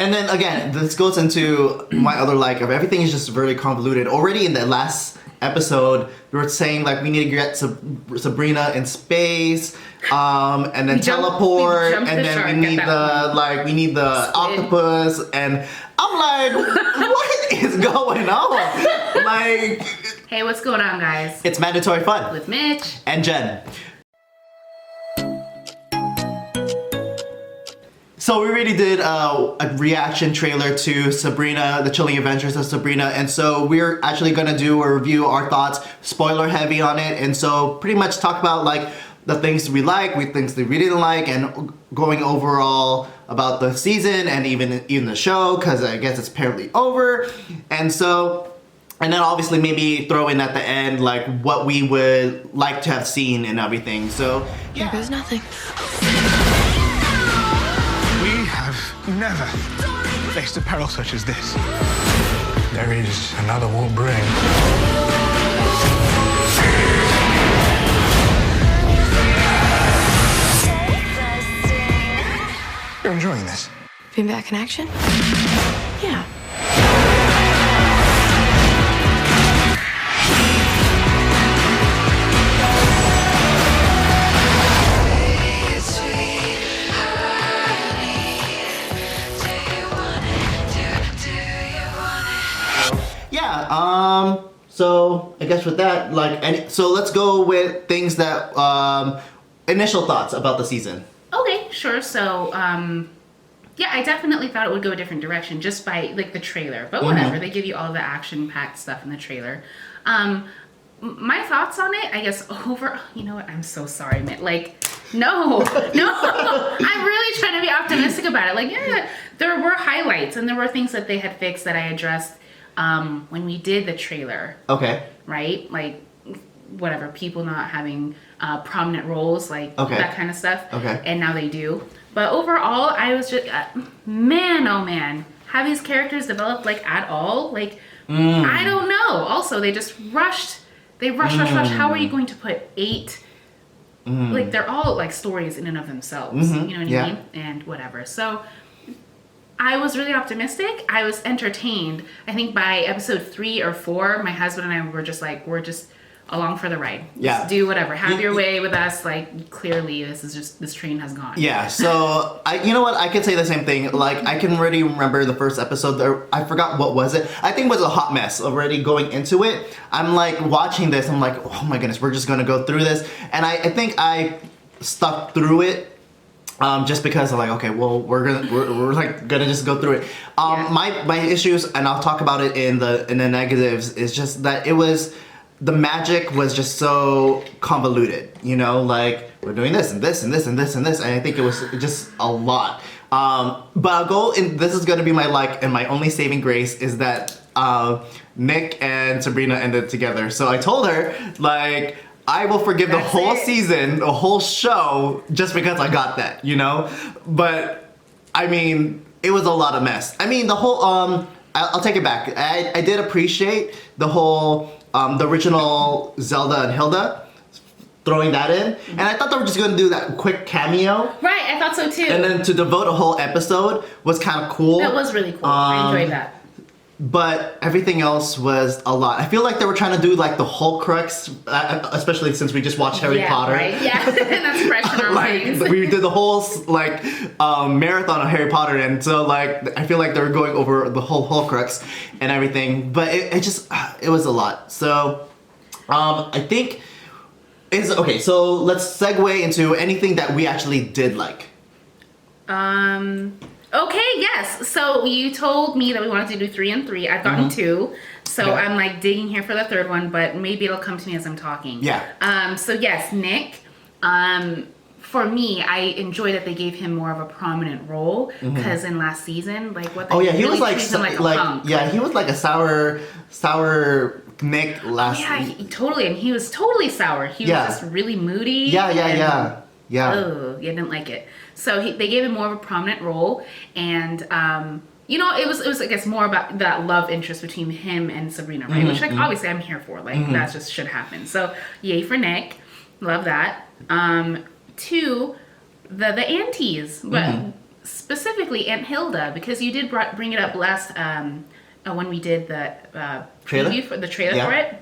And then again, this goes into my other like of everything is just very convoluted. Already in the last episode, we were saying like we need to get Sabrina in space, and then teleport, and then we need the octopus, and I'm like, what is going on? Like, hey, what's going on, guys? It's Mandatory Fun with Mitch and Jen. So we already did a reaction trailer to Sabrina, the Chilling Adventures of Sabrina, and so we're actually gonna do a review, our thoughts, spoiler heavy on it, and so pretty much talk about like the things we like, things that we didn't like, and going overall about the season and even the show, because I guess it's apparently over, and so. And then obviously maybe throw in at the end like what we would like to have seen and everything. So yeah. There goes nothing. We have never faced a peril such as this. There is another will bring. You're enjoying this? Being back in action? Yeah. So I guess with that, so let's go with things that, initial thoughts about the season. Okay, sure. So, yeah, I definitely thought it would go a different direction just by, like, the trailer. But whatever, they give you all the action-packed stuff in the trailer. My thoughts on it, I guess, you know what, I'm so sorry, man. Like, no, I'm really trying to be optimistic about it. Like, yeah, there were highlights, and there were things that they had fixed that I addressed when we did the trailer. Okay. Right? Like, whatever, people not having prominent roles, like that kind of stuff. Okay. And now they do. But overall, I was just, man, oh man, have these characters developed like at all? Like, I don't know. Also, they just rushed. They rushed. How are you going to put 8? Like, they're all like stories in and of themselves. You know what I mean? And whatever. So I was really optimistic. I was entertained. I think by episode 3 or 4, my husband and I were just like, we're just along for the ride. Yeah. Just do whatever. Have your way with us. Like, clearly this train has gone. Yeah. So you know what? I could say the same thing. Like, I can already remember the first episode there. I forgot what was it. I think it was a hot mess already going into it. I'm like watching this. I'm like, oh my goodness, we're just going to go through this. And I think I stuck through it. Just because I'm like, okay, well, we're like gonna just go through it. My issues, and I'll talk about it in the negatives, is just that the magic was just so convoluted. You know, like we're doing this and this and this and this and this, and I think it was just a lot. But I'll go in. This is gonna be my and my only saving grace is that Nick and Sabrina ended together. So I told her like, I will forgive the whole season, the whole show, just because I got that, you know? But, I mean, it was a lot of mess. I mean, the whole, I'll take it back. I did appreciate the whole, the original Zelda and Hilda, throwing that in. And I thought they were just gonna do that quick cameo. Right, I thought so too. And then to devote a whole episode was kind of cool. That was really cool. I enjoyed that. But everything else was a lot. I feel like they were trying to do like the whole crux, especially since we just watched Harry Potter. Right? Yeah, that's fresh in our minds. We did the whole marathon of Harry Potter, and so like I feel like they were going over the whole crux and everything. But it was a lot. So I think okay. So let's segue into anything that we actually did like. Okay, yes. So you told me that we wanted to do 3 and 3. I've gotten 2. So I'm like digging here for the third one, but maybe it'll come to me as I'm talking. Yeah. So yes, Nick. For me, I enjoy that they gave him more of a prominent role because in last season, like what they he really was like a punk. Yeah, he was like a sour Nick last. Yeah, totally, and he was totally sour. He was just really moody. Yeah. Oh, yeah, didn't like it. So they gave him more of a prominent role, and you know, it was I guess more about that love interest between him and Sabrina, right? Which like obviously I'm here for. Like that just should happen. So yay for Nick, love that. 2, the aunties, but specifically Aunt Hilda, because you did bring it up last when we did the preview for the trailer for it.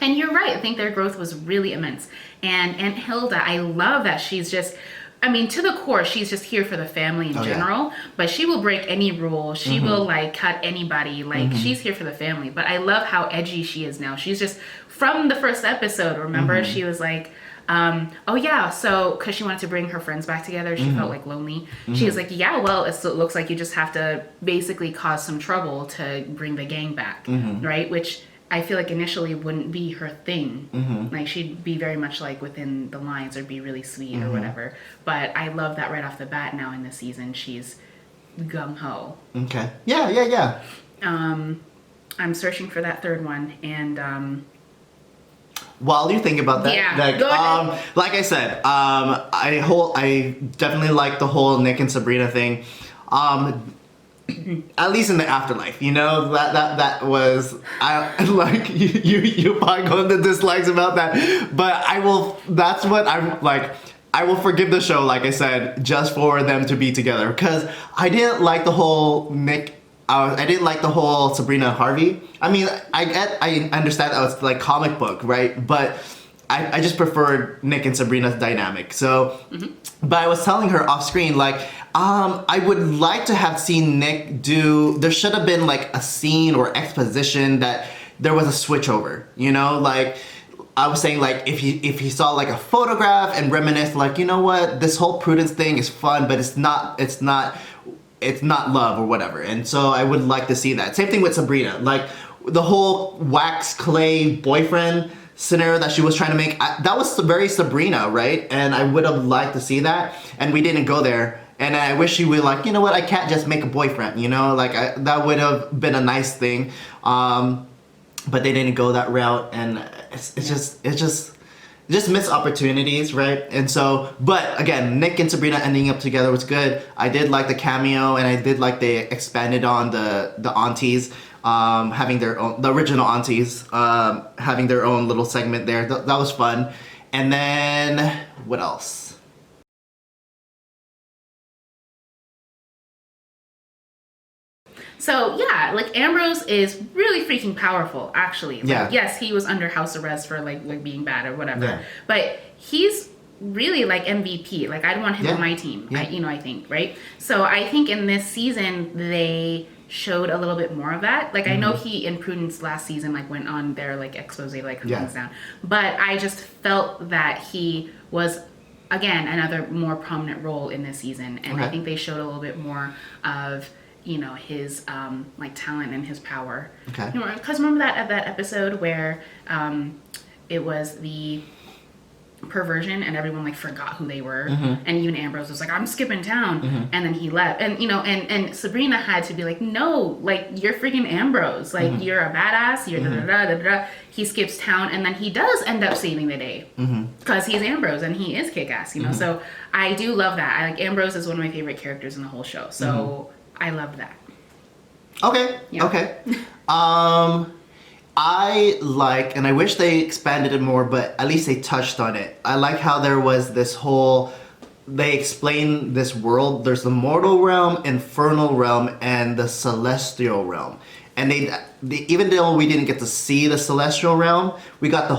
And you're right. I think their growth was really immense. And Aunt Hilda, I love that she's just, I mean, to the core, she's just here for the family in general. But she will break any rule. She will like cut anybody. Like she's here for the family. But I love how edgy she is now. She's just from the first episode. Remember, she was like, oh yeah, so because she wanted to bring her friends back together, she felt like lonely. She was like, yeah, well, it looks like you just have to basically cause some trouble to bring the gang back, right? Which I feel like initially wouldn't be her thing. Like she'd be very much like within the lines or be really sweet or whatever. But I love that right off the bat now in this season, she's gung-ho. Okay. Yeah. I'm searching for that third one, and while you think about that, like I said, I definitely like the whole Nick and Sabrina thing. At least in the afterlife, you know, that was, I like, you probably go into dislikes about that, but that's what I'm like, I will forgive the show, like I said, just for them to be together, because I didn't like the whole I didn't like the whole Sabrina and Harvey. I mean, I understand that was like comic book, right? But I just preferred Nick and Sabrina's dynamic. So, but I was telling her off screen, like, I would like to have seen Nick there should have been like a scene or exposition that there was a switch over, you know? Like, I was saying, like, if he saw like a photograph and reminisce, like, you know what, this whole Prudence thing is fun, but it's not love or whatever. And so I would like to see that. Same thing with Sabrina. Like, the whole wax clay boyfriend scenario that she was trying to make, that was very Sabrina, right? And I would have liked to see that, and we didn't go there. And I wish she would, like, you know what, I can't just make a boyfriend, you know? Like, that would have been a nice thing. But they didn't go that route, and it's just missed opportunities, right? And so, but again, Nick and Sabrina ending up together was good. I did like the cameo, and I did like they expanded on the aunties, having their own, the original aunties, having their own little segment there. That was fun. And then, what else? So yeah, like Ambrose is really freaking powerful, actually. Like, yes, he was under house arrest for like being bad or whatever, but he's really like MVP. Like, I'd want him on my team. I think, right? So I think in this season they showed a little bit more of that. Like, I know he in Prudence last season like went on their like expose, like hands down, but I just felt that he was, again, another more prominent role in this season, and I think they showed a little bit more of, you know, his like talent and his power. Okay. You know, because remember that episode where it was the perversion and everyone like forgot who they were, and even Ambrose was like, I'm skipping town, and then he left, and you know, and Sabrina had to be like, no, like, you're freaking Ambrose, like you're a badass, you're da-da-da-da-da. He skips town, and then he does end up saving the day because he's Ambrose and he is kick-ass, you know. So I do love that. Like, Ambrose is one of my favorite characters in the whole show, so I love that. Okay. Yeah. Okay. I like, and I wish they expanded it more, but at least they touched on it. I like how there was this whole, they explain this world. There's the mortal realm, infernal realm, and the celestial realm. And they even though we didn't get to see the celestial realm, we got the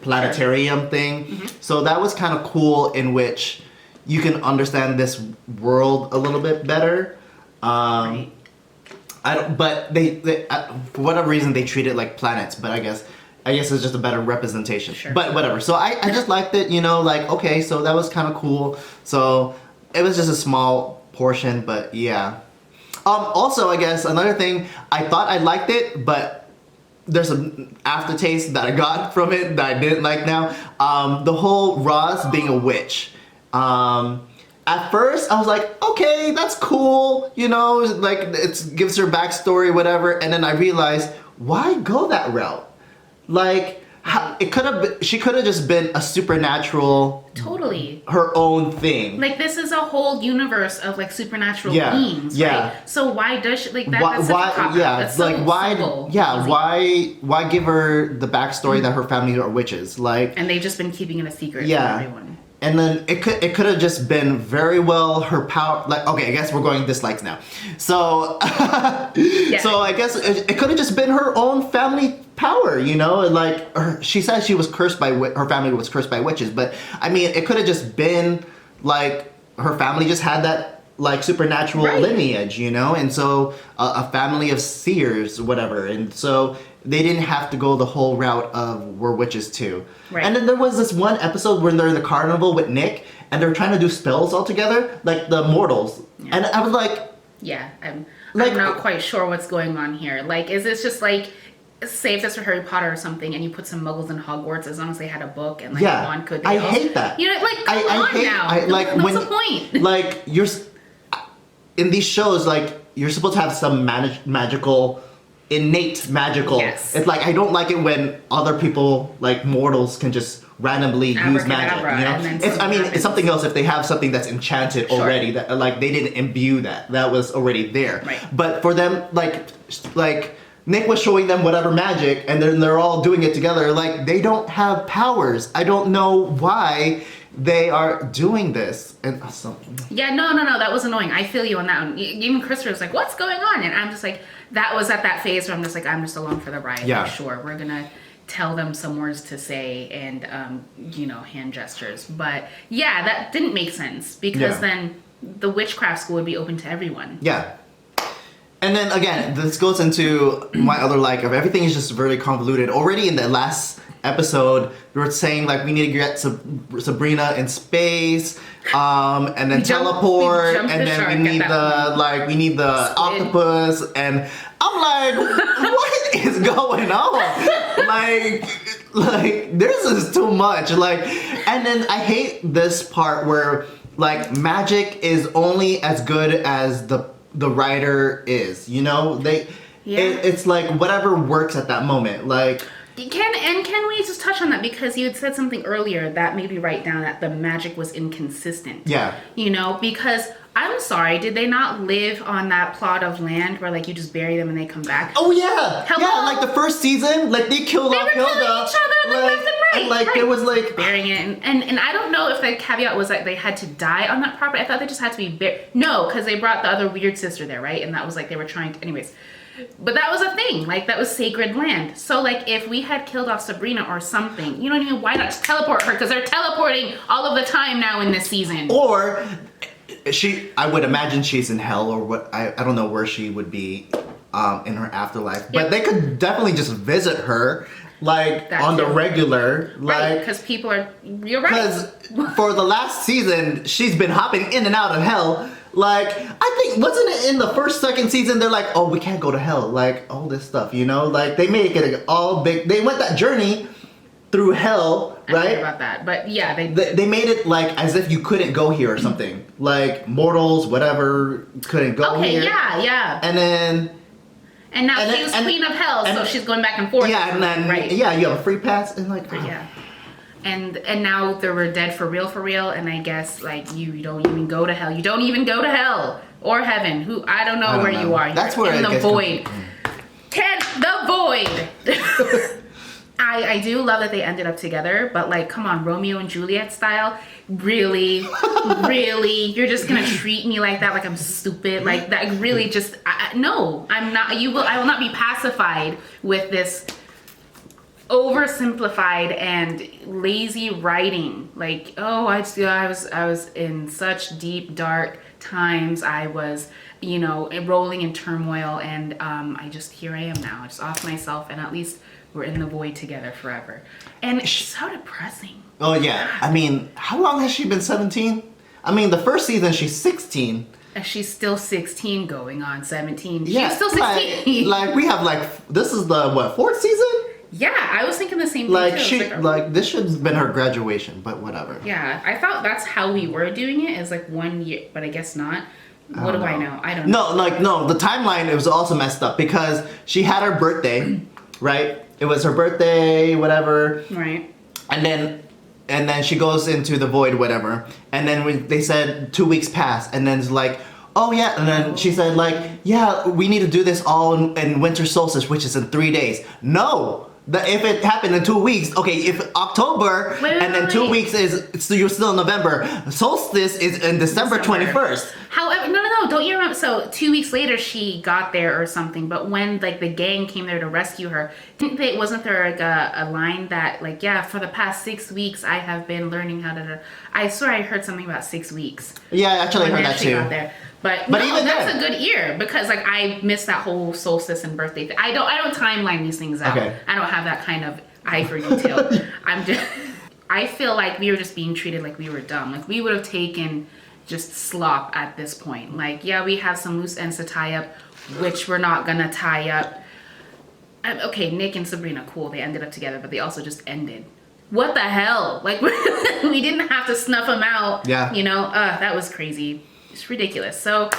planetarium thing. So that was kind of cool, in which you can understand this world a little bit better. Right. But they for whatever reason they treat it like planets, but I guess it's just a better representation. Sure. But whatever. So I just liked it, you know, like, okay, so that was kind of cool. So it was just a small portion, but yeah. Also, I guess another thing, I thought I liked it, but there's an aftertaste that I got from it that I didn't like now. The whole Roz being a witch. At first, I was like, okay, that's cool, you know, like, it gives her backstory, whatever, and then I realized, why go that route? Like, she could have just been a supernatural, totally, her own thing. Like, this is a whole universe of like supernatural beings, right? So why does she, like, that? That's such a cop-out. That's so simple, easy. Why give her the backstory that her family are witches? Like, and they've just been keeping it a secret from everyone. And then it could have just been very well her power. Like, okay, I guess we're going dislikes now. So so I guess it could have just been her own family power, you know. Like she said, she was cursed by her family was cursed by witches, but I mean, it could have just been like her family just had that like supernatural lineage, you know, and so a family of seers, whatever, and so they didn't have to go the whole route of we're witches too. Right. And then there was this one episode when they're in the carnival with Nick, and they're trying to do spells all together, like the mortals, and I was like, I'm not quite sure what's going on here. Like, is this just like, say if this were Harry Potter or something, and you put some muggles in Hogwarts, as long as they had a book and like one could. I hate that. You know, like what's the point? Like you're in these shows, like you're supposed to have some magical. Innate magical. Yes. It's like I don't like it when other people like mortals can just randomly use magic. You know, it's something else if they have something that's enchanted already that like they didn't imbue that was already there. Right. But for them, like Nick was showing them whatever magic, and then they're all doing it together. Like they don't have powers. I don't know why they are doing this. And no, that was annoying. I feel you on that one. Even Christopher was like, "What's going on?" And I'm just like. That was at that phase where I'm just like, I'm just along for the ride. Yeah. Like, sure, we're gonna tell them some words to say and, hand gestures. But yeah, that didn't make sense because then the witchcraft school would be open to everyone. Yeah. And then again, this goes into my other like of everything is just very convoluted. Already in the last episode, we were saying like we need to get Sabrina in space, and then teleport, and then we need the octopus, and I'm like, what is going on? like this is too much. Like, and then I hate this part where like magic is only as good as the writer is. You know, it's like whatever works at that moment. Like. Can we just touch on that because you had said something earlier that made me write down that the magic was inconsistent. Yeah. You know, because I'm sorry, did they not live on that plot of land where like you just bury them and they come back? Oh yeah. Hello? Yeah, like the first season, like they killed off Hilda. They were killing each other left and right. And like there was like burying it, and I don't know if the caveat was like they had to die on that property. I thought they just had to be buried. No, because they brought the other weird sister there, right? And that was like they were trying to. Anyways. But that was a thing, like that was sacred land. So like if we had killed off Sabrina or something, you know what I mean? Why not just teleport her? Because they're teleporting all of the time now in this season. Or I would imagine she's in hell or what, I don't know where she would be in her afterlife. But they could definitely just visit her like that on the regular. Right, because people are, you're right. Because for the last season, she's been hopping in and out of hell. Like, I think, wasn't it in the second season, they're like, oh, we can't go to hell. Like, all this stuff, you know? Like, they make it all big. They went that journey through hell, right? I heard about that. But, yeah, they made it, like, as if you couldn't go here or something. Like, mortals, whatever, couldn't go here. Okay, yeah. And then... And now she's queen of hell, so she's going back and forth. Yeah, and then, you have a free pass, and like... Yeah. And now they were dead for real, and I guess like you don't even go to hell. You don't even go to hell or heaven. I don't know where you are. That's where in the void. The void. I do love that they ended up together, but like, come on, Romeo and Juliet style. Really, you're just gonna treat me like that, like I'm stupid, like that. Really, just no, I'm not. I will not be pacified with this. Oversimplified and lazy writing. Like, oh, I was in such deep dark times. I was, rolling in turmoil, and here I am now, just off myself, and at least we're in the void together forever. And it's so depressing. Oh yeah, I mean, how long has she been 17? I mean, the first season she's 16. And she's still 16 going on 17. Yeah, she's still 16. Like we have this is the fourth season? Yeah, I was thinking the same thing too. This should have been her graduation, but whatever. Yeah, I thought that's how we were doing it, is like 1 year, but I guess not. What do I know? I don't know. No, the timeline, it was also messed up because she had her birthday, right? It was her birthday, whatever. Right. And then she goes into the void, whatever. And then they said 2 weeks passed, and then it's like, oh yeah, and then she said like, yeah, we need to do this all in winter solstice, which is in 3 days. No! if it happened in 2 weeks, okay, if October and then 2 weeks is, so you're still in November. Solstice is in December 21st. However, no, don't you remember? So 2 weeks later, she got there or something. But when like the gang came there to rescue her, wasn't there like a line that like, yeah, for the past 6 weeks, I have been learning how to. I swear I heard something about 6 weeks. Yeah, I actually heard that too. Got there. But no, even that's a good year because like I missed that whole solstice and birthday thing. I don't timeline these things out. Okay. I don't have that kind of eye for detail. I feel like we were just being treated like we were dumb. Like we would have taken just slop at this point. Like, yeah, we have some loose ends to tie up, which we're not gonna tie up. Okay, Nick and Sabrina, cool, they ended up together, but they also just ended. What the hell? Like, we didn't have to snuff them out. Yeah. You know, that was crazy. It's ridiculous. So,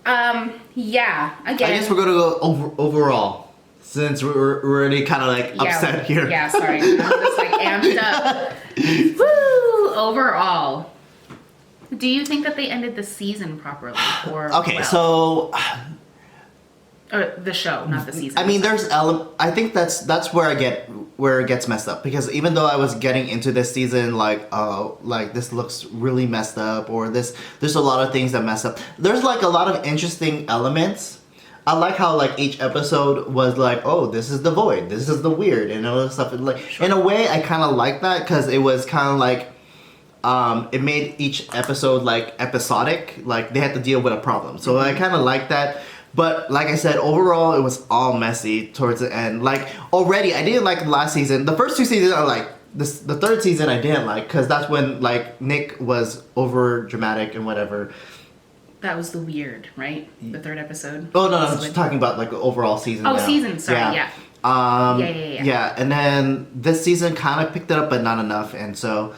yeah, again. I guess we're gonna go overall, since we're already kind of like upset here. Yeah, sorry. I'm just like amped up. Woo! Overall. Do you think that they ended the season properly? Or okay, so... Or the show, not the season. I mean, I think that's where it gets messed up, because even though I was getting into this season like this looks really messed up, or there's a lot of things that mess up. There's like a lot of interesting elements. I like how like each episode was like, oh, this is the void, this is the weird, and all this stuff. Like in a way, I kind of like that because it was kind of like it made each episode like episodic, like they had to deal with a problem. So I kind of like that. But like I said, overall, it was all messy towards the end. Like, already, I didn't like the last season. The first two seasons I liked. The third season I didn't like, because that's when, like, Nick was over dramatic and whatever. That was the weird, right? The third episode? Oh, no, I'm just talking about, like, the overall season. Oh, now. season, sorry, yeah. Yeah, and then this season kind of picked it up, but not enough, and so,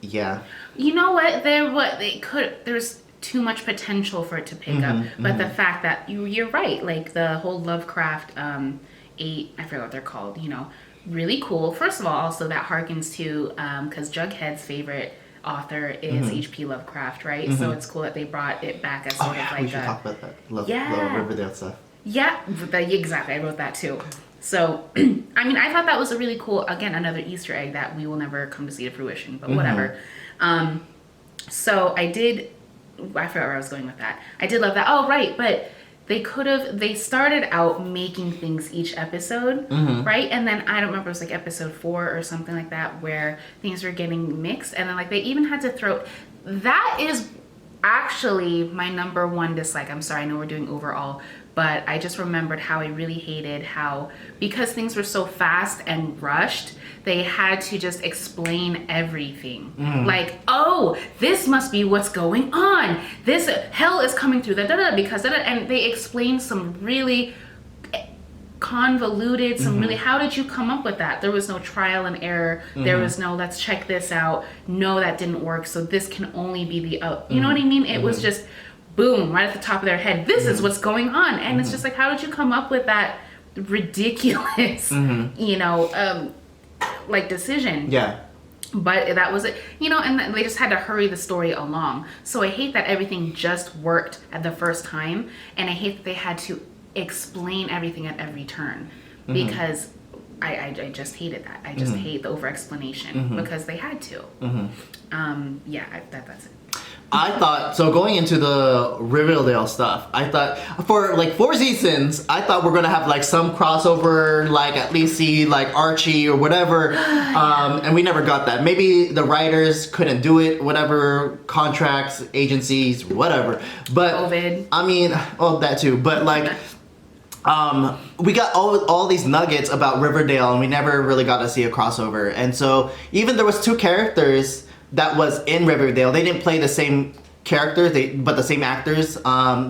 yeah. You know what? There's too much potential for it to pick up, but the fact that you're right, like the whole Lovecraft 8, I forget what they're called, you know, really cool. First of all, also that harkens to because Jughead's favorite author is H.P. Lovecraft, right? So it's cool that they brought it back as sort of like we should talk about that. Love Riverdale stuff. Yeah, exactly. I wrote that too. So, I mean, I thought that was a really cool, again, another Easter egg that we will never come to see to fruition, but whatever. So I forgot where I was going with that. I did love that. Oh, right. But they started out making things each episode, right? And then I don't remember, it was like episode 4 or something like that, where things were getting mixed. And then like they even had to that is actually my number one dislike. I'm sorry, I know we're doing overall, but I just remembered how I really hated how, because things were so fast and rushed, they had to just explain everything. Like, oh, this must be what's going on. This hell is coming through because and they explained some really convoluted, really, how did you come up with that? There was no trial and error. There was no, let's check this out. No, that didn't work. So this can only be the, you know what I mean? It was just boom, right at the top of their head. This is what's going on. And it's just like, how did you come up with that ridiculous, you know, like decision? Yeah. But that was it, you know, and they just had to hurry the story along. So I hate that everything just worked at the first time, and I hate that they had to explain everything at every turn, because I just hated that. I just hate the over explanation because they had to. Yeah, that's it. I thought, so going into the Riverdale stuff, I thought for like 4 seasons, I thought we're gonna have like some crossover, like at least see like Archie or whatever, and we never got that. Maybe the writers couldn't do it, whatever, contracts, agencies, whatever. But COVID. I mean, that too. But like, we got all these nuggets about Riverdale, and we never really got to see a crossover. And so even there was 2 characters that was in Riverdale. They didn't play the same characters, but the same actors.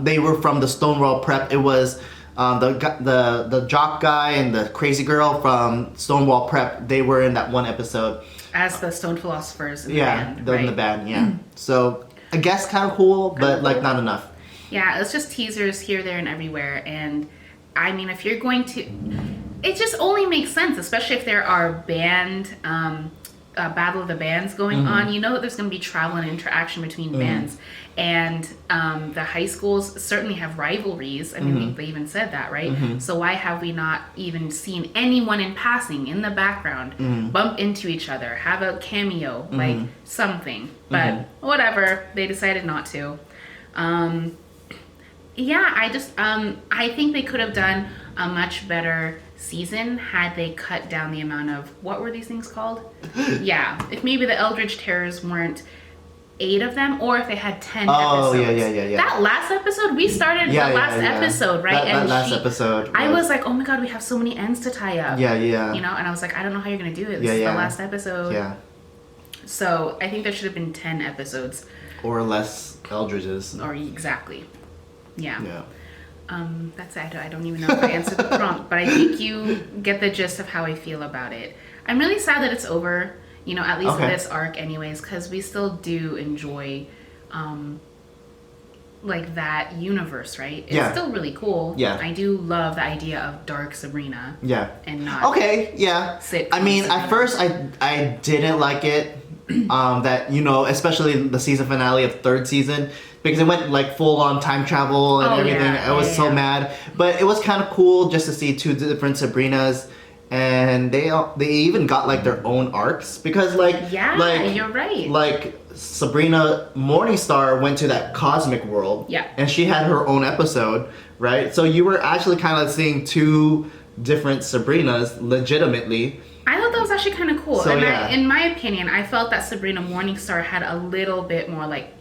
They were from the Stonewall Prep. It was the jock guy and the crazy girl from Stonewall Prep. They were in that one episode As the Stone Philosophers in the band, in the band, yeah. So I guess kind of cool, but like not enough. Yeah, it's just teasers here, there, and everywhere. And I mean, if you're going to, it just only makes sense, especially if there are band battle of the bands going on, you know that there's going to be travel and interaction between bands. And the high schools certainly have rivalries. I mean, they even said that, right? So why have we not even seen anyone in passing in the background bump into each other, have a cameo, like something? But whatever, they decided not to. Yeah, I think they could have done a much better season had they cut down the amount of, what were these things called? Yeah, if maybe the Eldritch Terrors weren't 8 of them, or if they had 10 episodes. Yeah. That last episode, we started the last episode, right? That last episode. I was like, oh my god, we have so many ends to tie up. Yeah. You know, and I was like, I don't know how you're gonna do it. This is the last episode. Yeah. So I think there should have been 10 episodes. Or less Eldridges. Or exactly. Yeah. Yeah. That's it. I don't even know if I answered the prompt, but I think you get the gist of how I feel about it. I'm really sad that it's over, you know, at least in this arc anyways, because we still do enjoy like that universe, right? It's still really cool. Yeah. I do love the idea of dark Sabrina. Yeah. And not I mean, at first I didn't like it. That, you know, especially the season finale of 3rd season, because it went like full on time travel and everything. I was so mad, but it was kind of cool just to see 2 different Sabrinas, and they even got like their own arcs, because like you're right, like Sabrina Morningstar went to that cosmic world, and she had her own episode, right? So you were actually kind of seeing 2 different Sabrinas legitimately. I thought that was actually kind of cool. So, and in my opinion, I felt that Sabrina Morningstar had a little bit more like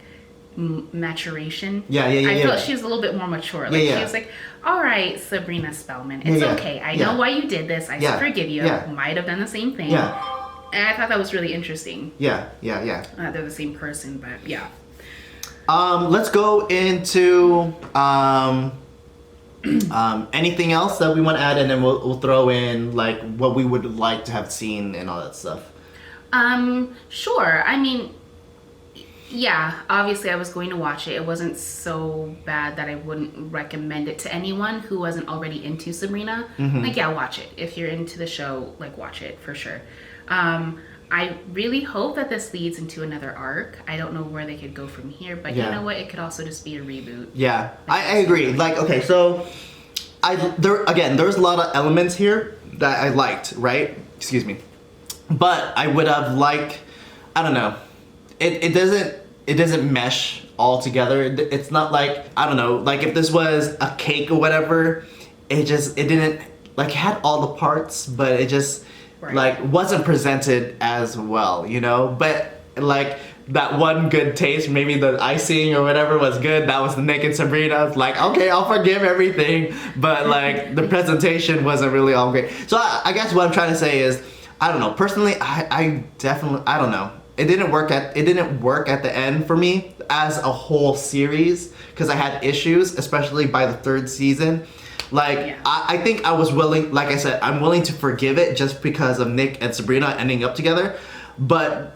maturation. I felt she was a little bit more mature. Like she was like, all right, Sabrina Spellman, it's okay. I know why you did this. I forgive you. Might have done the same thing. And I thought that was really interesting. They're the same person, but yeah. Let's go into anything else that we want to add, and then we'll throw in like what we would like to have seen and all that stuff. Sure. I mean, yeah, obviously I was going to watch it. It wasn't so bad that I wouldn't recommend it to anyone who wasn't already into Sabrina. Like, yeah, watch it. If you're into the show, like, watch it for sure. I really hope that this leads into another arc. I don't know where they could go from here, but you know what? It could also just be a reboot. Yeah, I agree. Like, okay, so there's a lot of elements here that I liked, right? Excuse me. But I would have liked, I don't know. It doesn't mesh all together. It's not like, I don't know, like if this was a cake or whatever, it didn't, like, it had all the parts, but it just like wasn't presented as well, you know? But like that one good taste, maybe the icing or whatever was good, that was the Nick and Sabrina. Like, okay, I'll forgive everything, but like the presentation wasn't really all great. So I guess what I'm trying to say is, I don't know, personally, I definitely, I don't know. It didn't work at the end for me as a whole series, because I had issues, especially by the 3rd season. Like, I think I was willing, like I said, I'm willing to forgive it just because of Nick and Sabrina ending up together. But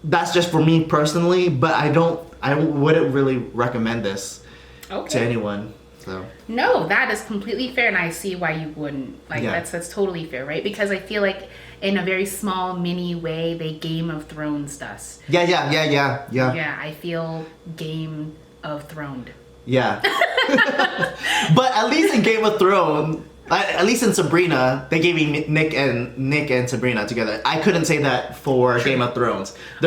that's just for me personally, but I wouldn't really recommend this to anyone. So. No, that is completely fair, and I see why you wouldn't. Like, that's totally fair, right? Because I feel like in a very small, mini way, they Game of Thrones us. Yeah. Yeah, I feel Game of Throned. Yeah. But at least in Game of Thrones, at least in Sabrina, they gave me Nick and Sabrina together. I couldn't say that for Game of Thrones. I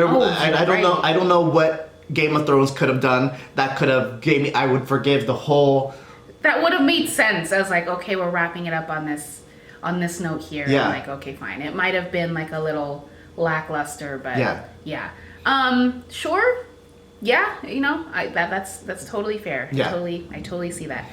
don't know what Game of Thrones could have done that could have gave me. I would forgive the whole. That would have made sense. I was like, okay, we're wrapping it up on this note here. Yeah. I'm like, okay, fine. It might have been like a little lackluster, but yeah. Sure. Yeah, you know, that's totally fair. Yeah. I totally see that.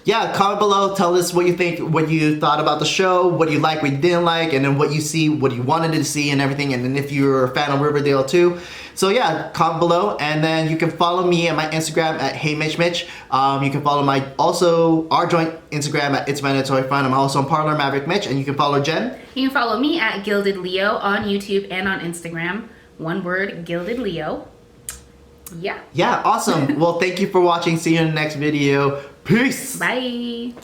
Yeah, comment below, tell us what you think, what you thought about the show, what you like, what you didn't like, and then what you see, what you wanted to see and everything, and then if you're a fan of Riverdale too. So yeah, comment below, and then you can follow me at my Instagram at HeyMitchMitch. You can follow our joint Instagram at It's Mandatory Fun. I'm also on Parlor Maverick Mitch, and you can follow Jen. You can follow me at Gilded Leo on YouTube and on Instagram. One word, Gilded Leo. Yeah. Yeah, awesome. Well, thank you for watching. See you in the next video. Peace. Bye.